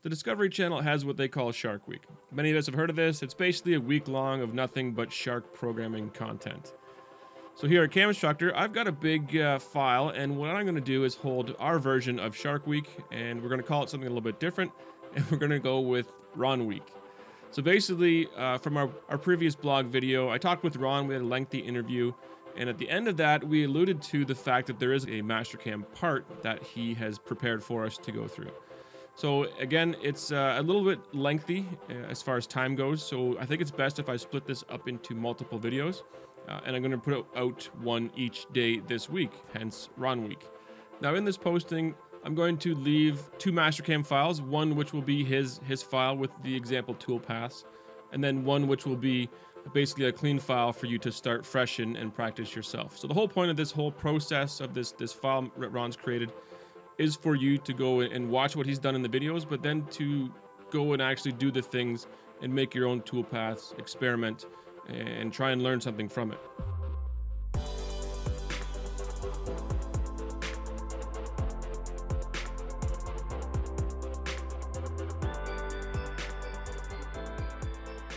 The Discovery Channel has what they call Shark Week. Many of us have heard of this. It's basically a week long of nothing but shark programming content. So here at camInstructor, I've got a big file, and what I'm going to do is hold our version of Shark Week, and we're going to call it something a little bit different, and we're going to go with Ron Week. So basically, from our previous blog video, I talked with Ron, we had a lengthy interview, and at the end of that, we alluded to the fact that there is a Mastercam part that he has prepared for us to go through. So again, it's a little bit lengthy as far as time goes, so I think it's best if I split this up into multiple videos, and I'm going to put out one each day this week, hence Ron Week. Now in this posting, I'm going to leave two Mastercam files, one which will be his file with the example toolpaths, and then one which will be basically a clean file for you to start fresh and practice yourself. So the whole point of this whole process of this file that Ron's created is for you to go and watch what he's done in the videos, but then to go and actually do the things and make your own toolpaths, experiment, and try and learn something from it.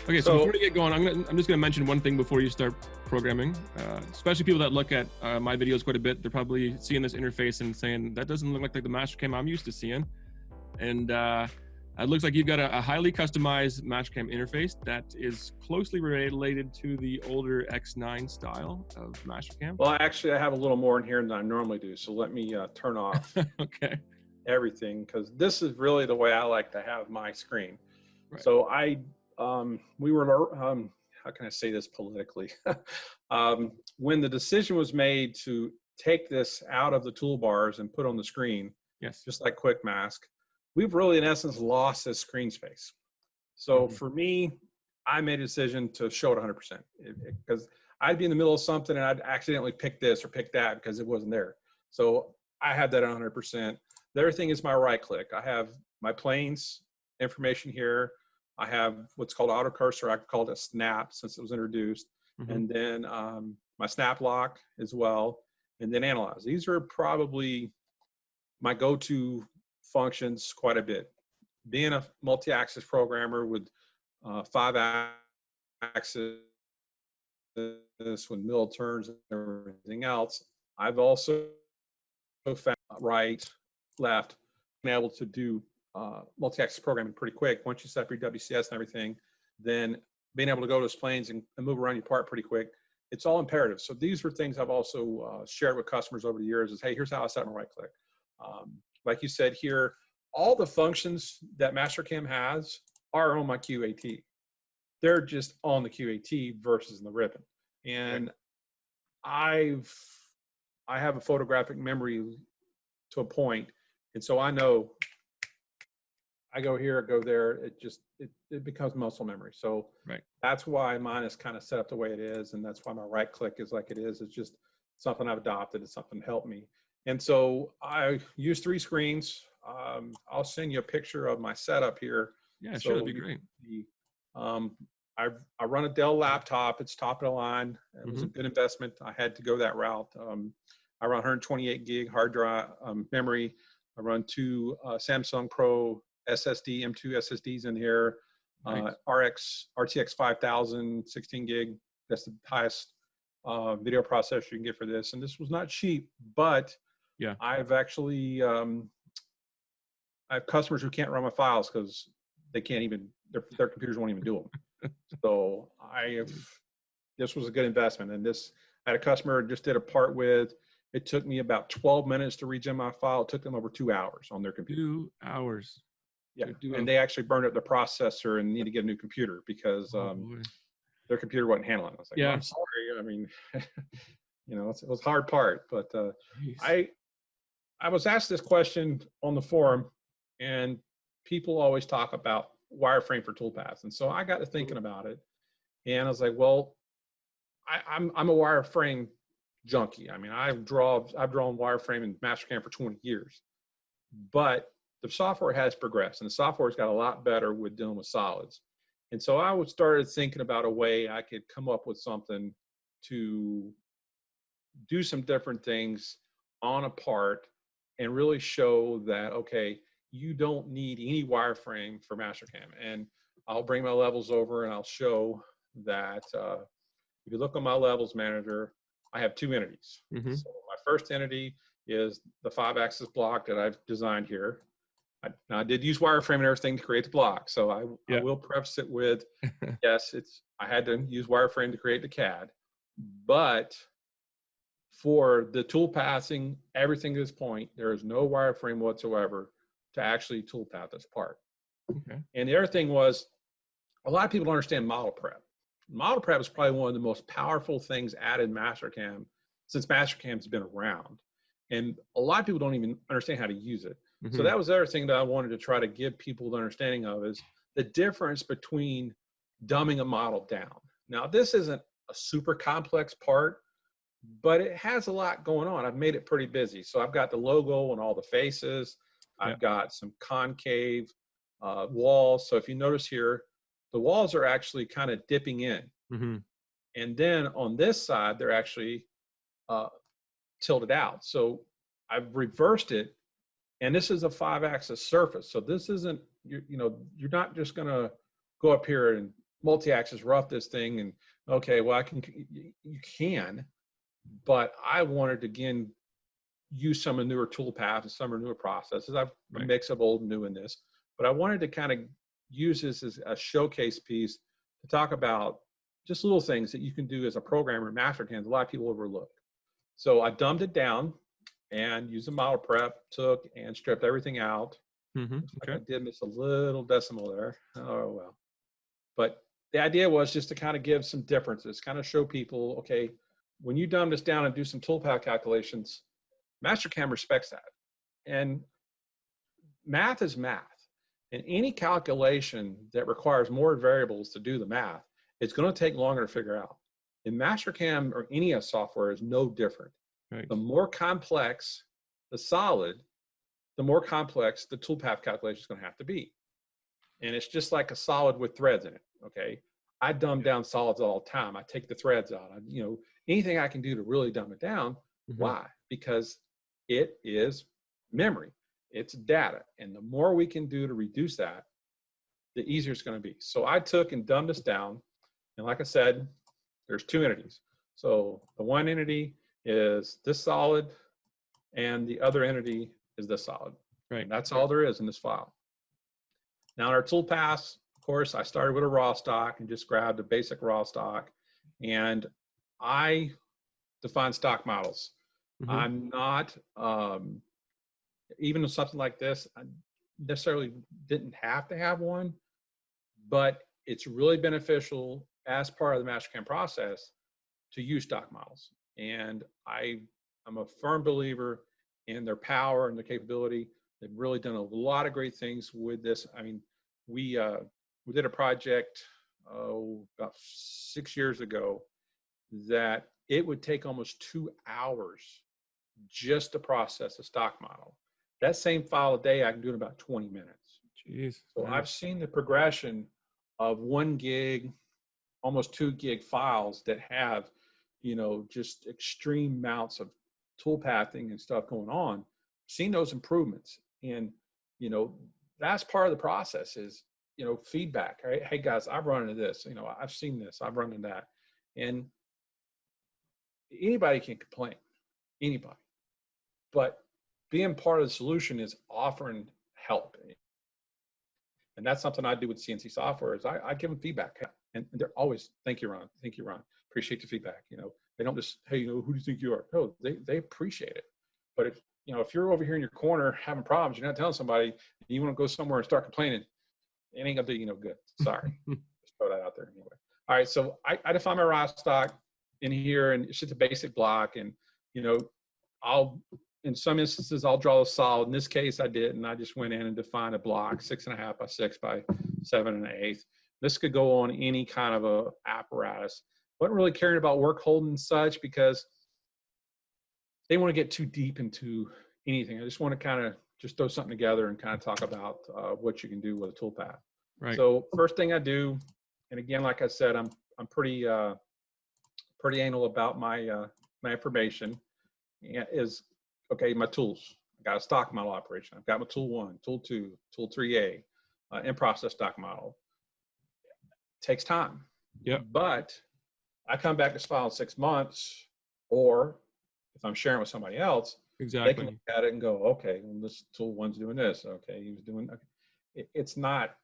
Okay, so before we get going, I'm just going to mention one thing before you start programming. Especially people that look at my videos quite a bit, they're probably seeing this interface and saying, that doesn't look like the Mastercam I'm used to seeing. And it looks like you've got a highly customized Mastercam interface that is closely related to the older X9 style of Mastercam. Well, actually, I have a little more in here than I normally do. So let me turn off okay. everything, because this is really the way I like to have my screen. Right. So we were, how can I say this politically? When the decision was made to take this out of the toolbars and put on the screen, yes, just like Quick Mask, we've really in essence lost this screen space. So for me, I made a decision to show it 100% because I'd be in the middle of something and I'd accidentally pick this or pick that because it wasn't there. So I had that at 100%. The other thing is my right click. I have my planes information here. I have what's called auto cursor. I called it snap since it was introduced. And then my snap lock as well. And then analyze. These are probably my go-to functions quite a bit. Being a multi-axis programmer with 5-axis with mill turns and everything else, I've also found right, left, been able to do multi-axis programming pretty quick. Once you set up your WCS and everything, then being able to go to those planes and move around your part pretty quick, it's all imperative. So these are things I've also shared with customers over the years is, hey, here's how I set my right click. Like you said here, all the functions that Mastercam has are on my QAT. They're just on the QAT versus in the ribbon. And I have a photographic memory to a point, and so I know I go here, I go there, it becomes muscle memory. So that's why mine is kind of set up the way it is, and that's why my right click is like it is. It's just something I've adopted. It's something to help me. And so I use 3 screens. I'll send you a picture of my setup here. Yeah, sure, that'd be great. I run a Dell laptop. It's top of the line. It was a good investment. I had to go that route. I run 128 gig hard drive memory. I run 2 Samsung Pro SSD, M2 SSDs in here. RTX 5000, 16 gig. That's the highest video processor you can get for this. And this was not cheap, but yeah, I've actually, I have customers who can't run my files because they can't even, their computers won't even do them. So this was a good investment. And I had a customer I just did a part with. It took me about 12 minutes to regen my file. It took them over 2 hours on their computer. 2 hours. Yeah, and they actually burned up the processor and need to get a new computer because their computer wasn't handling it. I was like, I'm sorry. I mean, it was a hard part, but I was asked this question on the forum, and people always talk about wireframe for toolpaths. And so I got to thinking about it, and I was like, well, I'm a wireframe junkie. I mean, I've drawn wireframe in Mastercam for 20 years, but the software has progressed, and the software's got a lot better with dealing with solids. And so I started thinking about a way I could come up with something to do some different things on a part and really show that, okay, you don't need any wireframe for Mastercam. And I'll bring my levels over and I'll show that if you look on my levels manager, I have two entities. Mm-hmm. So my first entity is the 5-axis block that I've designed here. I did use wireframe and everything to create the block. So I will preface it with, yes, I had to use wireframe to create the CAD, but for the tool passing, everything to this point, there is no wireframe whatsoever to actually toolpath this part. Okay. And the other thing was, a lot of people don't understand model prep. Model prep is probably one of the most powerful things added in Mastercam since Mastercam's been around. And a lot of people don't even understand how to use it. Mm-hmm. So that was the other thing that I wanted to try to give people the understanding of, is the difference between dumbing a model down. Now, this isn't a super complex part, but it has a lot going on. I've made it pretty busy. So I've got the logo and all the faces. I've got some concave walls. So if you notice here, the walls are actually kind of dipping in. Mm-hmm. And then on this side, they're actually tilted out. So I've reversed it. And this is a 5-axis surface. So this isn't, you're not just going to go up here and multi-axis rough this thing and, okay, well, you can, but I wanted to, again, use some of the newer toolpaths and some of the newer processes. I've a mix of old and new in this, but I wanted to kind of use this as a showcase piece to talk about just little things that you can do as a programmer in Mastercam. A lot of people overlook. So I dumbed it down and used a model prep, took and stripped everything out. Mm-hmm. Okay. I did miss a little decimal there. Oh, well. But the idea was just to kind of give some differences, kind of show people, okay, when you dumb this down and do some toolpath calculations, Mastercam respects that. And math is math. And any calculation that requires more variables to do the math, it's going to take longer to figure out. And Mastercam or any software is no different. Right. The more complex the solid, the more complex the toolpath calculation is going to have to be. And it's just like a solid with threads in it. Okay. I dumb down solids all the time. I take the threads out. Anything I can do to really dumb it down. Mm-hmm. Why? Because it is memory. It's data. And the more we can do to reduce that, the easier it's going to be. So I took and dumbed this down. And like I said, there's two entities. So the one entity is this solid and the other entity is this solid. Right. And that's all there is in this file. Now in our toolpaths, of course, I started with a raw stock and just grabbed a basic raw stock, and I define stock models. Mm-hmm. I'm not, even with something like this, I necessarily didn't have to have one, but it's really beneficial as part of the Mastercam process to use stock models. And I'm a firm believer in their power and their capability. They've really done a lot of great things with this. I mean, we did a project about 6 years ago that it would take almost 2 hours just to process a stock model. That same file a day, I can do in about 20 minutes. Jeez. So nice. I've seen the progression of 1 gig, almost 2 gig files that have, just extreme amounts of toolpathing and stuff going on. Seen those improvements. And, that's part of the process is, feedback. Right? Hey guys, I've run into this, I've seen this, I've run into that. And anybody can complain, anybody. But being part of the solution is offering help. And that's something I do with CNC software is I give them feedback. And they're always, thank you, Ron. Thank you, Ron. Appreciate the feedback. They don't just, hey, who do you think you are? No, they appreciate it. But if you're over here in your corner having problems, you're not telling somebody, and you want to go somewhere and start complaining, it ain't gonna do you no good. Sorry. Just throw that out there anyway. All right, so I define my raw stock in here, and it's just a basic block. And in some instances, I'll draw a solid. In this case, I did, and I just went in and defined a block, 6.5 by 6 by 7 1/8. This could go on any kind of a apparatus. Wasn't really caring about work holding and such because they want to get too deep into anything. I just want to kind of just throw something together and kind of talk about what you can do with a toolpath. Right. So first thing I do, and again, like I said, I'm pretty anal about my my information. Is okay. My tools. got a stock model operation. I've got my tool 1, tool 2, tool 3A, in process stock model. It takes time. Yep. But I come back to this file in 6 months, or if I'm sharing with somebody else, Exactly. they can look at it and go, okay, well, this tool 1's doing this. Okay, he was doing. Okay. It's not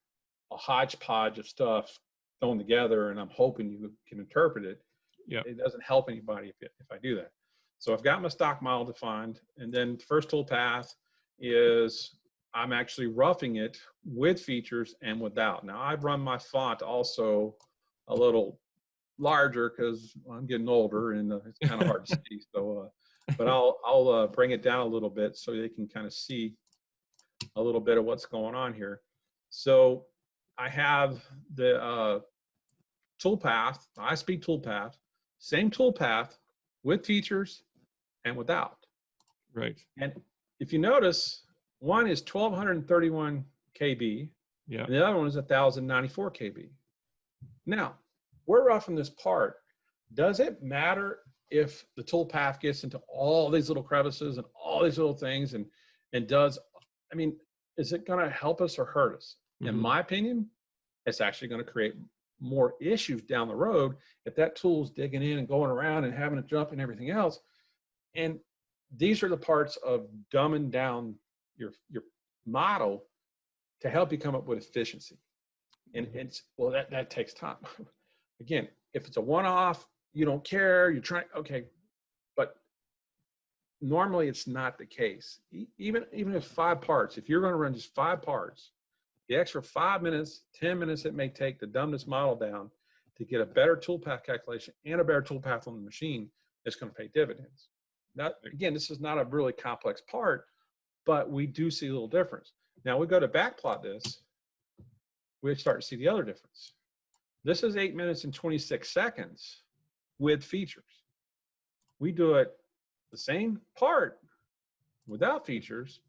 a hodgepodge of stuff thrown together, and I'm hoping you can interpret it. Yeah. It doesn't help anybody if I do that. So I've got my stock model defined, and then the first toolpath is I'm actually roughing it with features and without. Now I've run my font also a little larger because I'm getting older and it's kind of hard to see. So, but I'll bring it down a little bit so they can kind of see a little bit of what's going on here. So I have the toolpath, high-speed toolpath, same toolpath with features and without. Right. And if you notice, one is 1231 KB, Yeah. and the other one is 1094 KB. Now, we're roughing this part. Does it matter if the toolpath gets into all these little crevices and all these little things, and I mean, is it going to help us or hurt us? In my opinion, it's actually going to create more issues down the road if that tool's digging in and going around and having to jump and everything else. And these are the parts of dumbing down your model to help you come up with efficiency. And it's, well, that takes time. Again, if it's a one-off, you don't care, you're trying, okay, but normally it's not the case. Even if 5 parts, if you're going to run just 5 parts, the extra 5 minutes, 10 minutes it may take to dumb this model down to get a better toolpath calculation and a better toolpath on the machine, it's going to pay dividends. Now, again, this is not a really complex part, but we do see a little difference. Now we go to backplot this, we start to see the other difference. This is 8 minutes and 26 seconds with features. We do it the same part without features,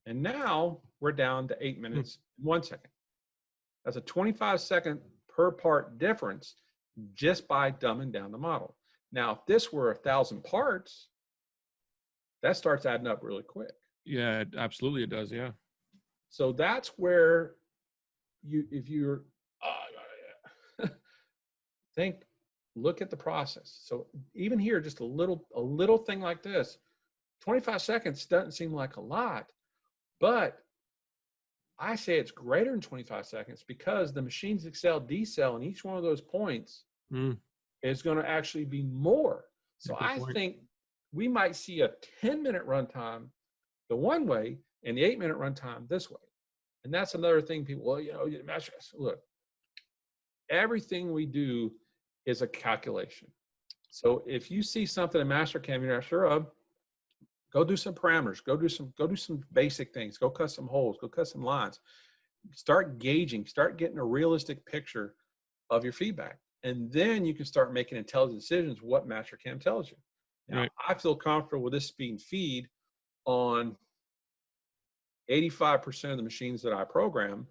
and now we're down to 8 minutes and 1 second. That's a 25-second per part difference just by dumbing down the model. Now, if this were 1,000 parts, that starts adding up really quick. Yeah, absolutely it does, yeah. So that's where if you're, look at the process. So even here, just a little thing like this, 25 seconds doesn't seem like a lot, but I say it's greater than 25 seconds because the machine's accel, decel, and each one of those points is going to actually be more. So I think we might see a 10-minute runtime the one way and the 8-minute runtime this way. And that's another thing people, well, you know, look, everything we do is a calculation. So if you see something in Mastercam you're not sure of, go do some parameters, go do some basic things, go cut some holes, go cut some lines, start gauging, start getting a realistic picture of your feedback. And then you can start making intelligent decisions what Mastercam tells you. Now, I feel comfortable with this speed and feed on 85% of the machines that I program.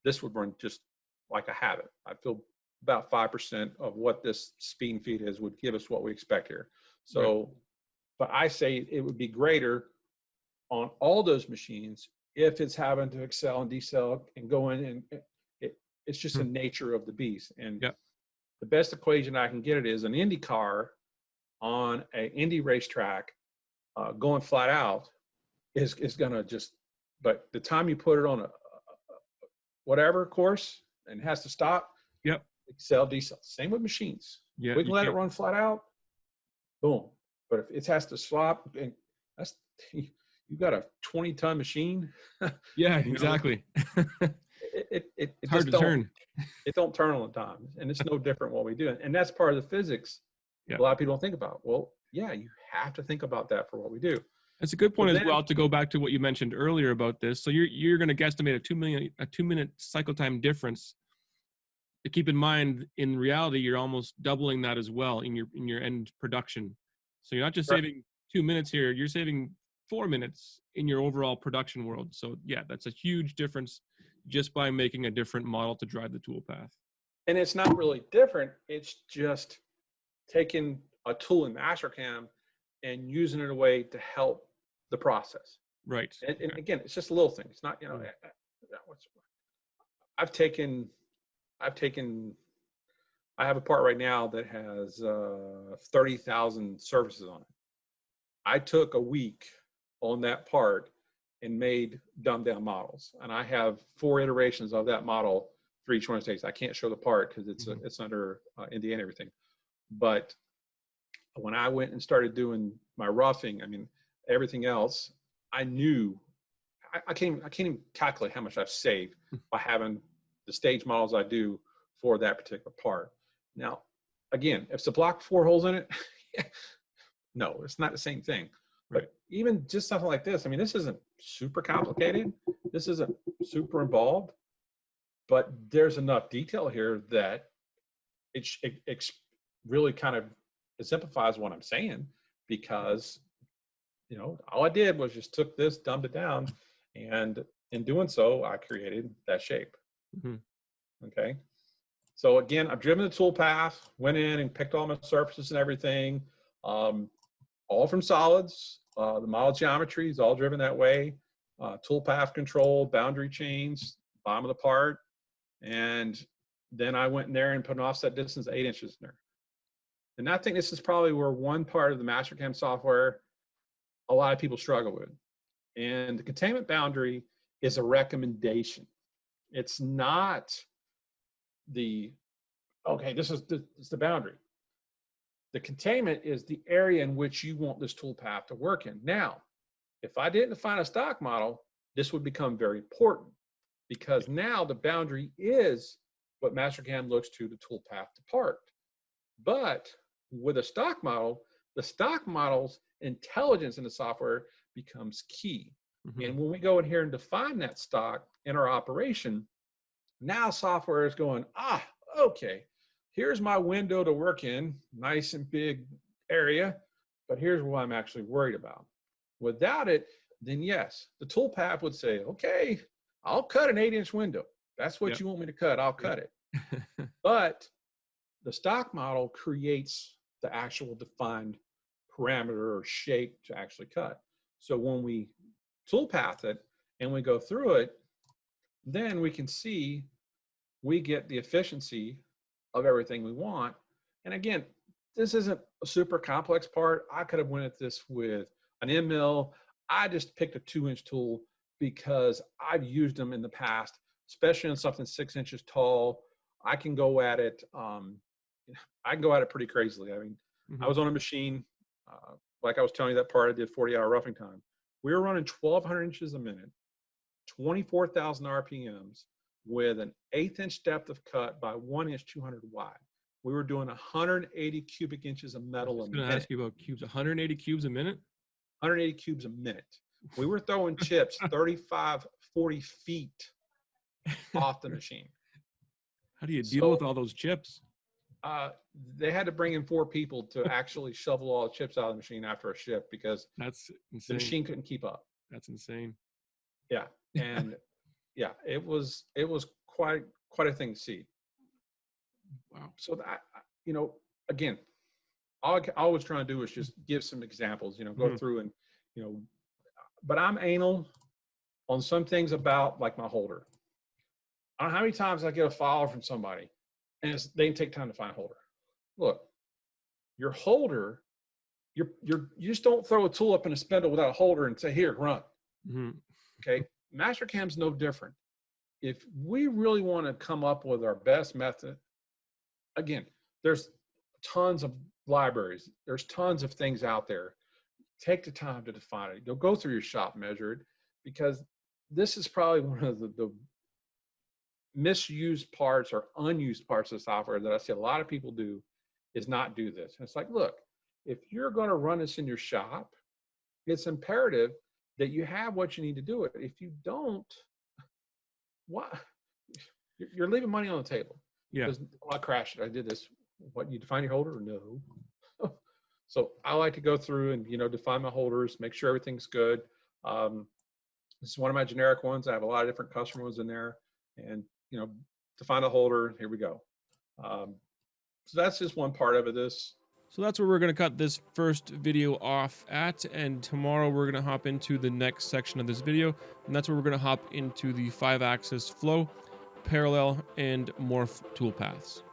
This would run just like a habit. I feel about 5% of what this speed and feed is would give us what we expect here. So, but I say it would be greater on all those machines if it's having to accel and decel and go in, and it's just the nature of the beast. And the best equation I can get it is an Indy car on an Indy racetrack going flat out is going to just, but the time you put it on a whatever course and has to stop, accel, decel. Same with machines. We can let it run flat out, boom. But if it has to swap, and that's, you got a 20-ton machine. Yeah, exactly. It's hard to turn. It don't turn all the time, and it's no different what we do. And that's part of the physics. A lot of people don't think about. Well, yeah, you have to think about that for what we do. That's a good point as well, to go back to what you mentioned earlier about this. So you're going to guesstimate a 2-minute cycle time difference. To keep in mind, in reality, you're almost doubling that as well in your end production. So you're not just saving 2 minutes here, you're saving 4 minutes in your overall production world. So yeah, that's a huge difference just by making a different model to drive the toolpath. And it's not really different. It's just taking a tool in Mastercam and using it in a way to help the process. Right. And Okay. again, it's just a little thing. It's not, you know, I've taken, I've taken, I have a part right now that has 30,000 services on it. I took a week on that part and made dumbed down models. And I have 4 iterations of that model for each one of the states. I can't show the part because it's under NDA and everything. But when I went and started doing my roughing, I mean, everything else, I knew I can't even calculate how much I've saved by having the stage models I do for that particular part. Now, again, if it's a block 4 holes in it, no, it's not the same thing. Right. But even just something like this, I mean, this isn't super complicated. This isn't super involved, but there's enough detail here that it really kind of simplifies what I'm saying, because, you know, all I did was just took this, dumbed it down, and in doing so, I created that shape. Okay. So again, I've driven the toolpath, went in and picked all my surfaces and everything, all from solids. The model geometry is all driven that way. Toolpath control, boundary chains, bottom of the part. And then I went in there and put an offset distance of 8 inches in there. And I think this is probably where one part of the Mastercam software a lot of people struggle with. And the containment boundary is a recommendation. It's not the, okay, this is the boundary. The containment is the area in which you want this toolpath to work in. Now, if I didn't define a stock model, this would become very important, because now the boundary is what Mastercam looks to the toolpath to part. But with a stock model, the stock model's intelligence in the software becomes key. And when we go in here and define that stock in our operation, now software is going, okay, here's my window to work in, nice and big area, but here's what I'm actually worried about. Without it, then yes, the toolpath would say, okay, I'll cut an 8-inch window. That's what you want me to cut, I'll cut it. But the stock model creates the actual defined parameter or shape to actually cut. So when we toolpath it and we go through it, then we can see we get the efficiency of everything we want. And again, this isn't a super complex part. I could have went at this with an end mill. I just picked a 2-inch tool because I've used them in the past, especially on something 6 inches tall. I can go at it. I can go at it pretty crazily. I mean, I was on a machine, like I was telling you, that part I did 40-hour roughing time. We were running 1,200 inches a minute, 24,000 RPMs, with an 1/8 inch depth of cut by 1 inch, 200 wide. We were doing 180 cubic inches of metal a minute. I was going to ask you about cubes. 180 cubes a minute? 180 cubes a minute. We were throwing chips 35, 40 feet off the machine. How do you deal with all those chips? They had to bring in 4 people to actually shovel all the chips out of the machine after a shift, because that's insane. The machine couldn't keep up. That's insane. Yeah. And yeah, it was quite a thing to see. Wow. So that, you know, again, all I was trying to do is just give some examples, you know, go through and, you know, but I'm anal on some things about, like, my holder. I don't know how many times I get a file from somebody and they take time to find a holder. Look, your holder, you just don't throw a tool up in a spindle without a holder and say, here, run. Okay. Mastercam's no different. If we really want to come up with our best method, again, there's tons of libraries. There's tons of things out there. Take the time to define it. You'll go through your shop, measure it, because this is probably one of the misused parts or unused parts of the software that I see a lot of people do, is not do this. And it's like, look, if you're going to run this in your shop, it's imperative that you have what you need to do it. If you don't, what? You're leaving money on the table. Yeah. I crashed it. I did this. What, you define your holder? No. So I like to go through and, you know, define my holders, make sure everything's good. This is one of my generic ones. I have a lot of different custom ones in there, and, you know, define a holder. Here we go. So that's just one part of it. So that's where we're going to cut this first video off at, and tomorrow we're going to hop into the next section of this video, and that's where we're going to hop into the 5-axis flow, parallel, and morph toolpaths.